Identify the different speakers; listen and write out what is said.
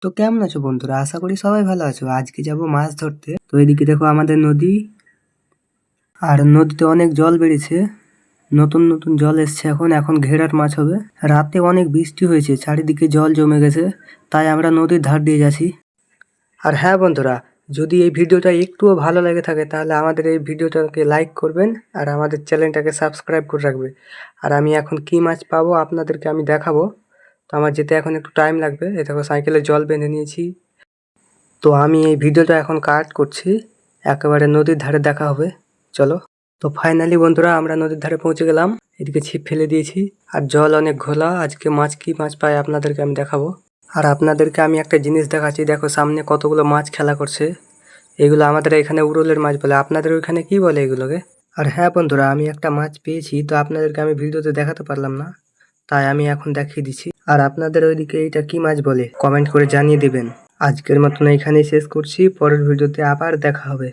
Speaker 1: তো কেমন আছো বন্ধুরা? আশা করি সবাই ভালো আছো। আজকে যাব মাছ ধরতে। তো এদিকে দেখো আমাদের নদী, আর নদীতে অনেক জল বেড়েছে। নতুন নতুন জল এসছে এখন ঘেরার মাছ হবে। রাতে অনেক বৃষ্টি হয়েছে, চারিদিকে জল জমে গেছে, তাই আমরা নদীর ধার দিয়ে যাচ্ছি। আর হ্যাঁ বন্ধুরা, যদি এই ভিডিওটা একটুও ভালো লেগে থাকে তাহলে আমাদের এই ভিডিওটাকে লাইক করবেন আর আমাদের চ্যানেলটাকে সাবস্ক্রাইব করে রাখবে। আর আমি এখন কি মাছ পাবো আপনাদেরকে আমি দেখাবো। তো আমার যেতে এখন একটু টাইম লাগবে। এই দেখো সাইকেলে জল বেঁধে নিয়েছি। তো আমি এই ভিডিওটা এখন কাট করছি, একেবারে নদীর ধারে দেখা হবে, চলো। তো ফাইনালি বন্ধুরা আমরা নদীর ধারে পৌঁছে গেলাম। এদিকে ছিপ ফেলে দিয়েছি, আর জল অনেক ঘোলা। আজকে মাছ কি মাছ পাই আপনাদেরকে আমি দেখাবো। আর আপনাদেরকে আমি একটা জিনিস দেখাচ্ছি, দেখো সামনে কতগুলো মাছ খেলা করছে। এগুলো আমাদের এখানে উড়োলের মাছ বলে, আপনাদের ওইখানে কি বলে এগুলোকে? আর হ্যাঁ বন্ধুরা, আমি একটা মাছ পেয়েছি, তো আপনাদেরকে আমি ভিডিওতে দেখাতে পারলাম না, তাই আমি এখন দেখিয়ে দিচ্ছি। আর আপনাদের ওইদিকে এটা কি মাছ বলে কমেন্ট করে জানিয়ে দিবেন। আজকের মতন এখানেই শেষ করছি, পরের ভিডিওতে আবার দেখা হবে।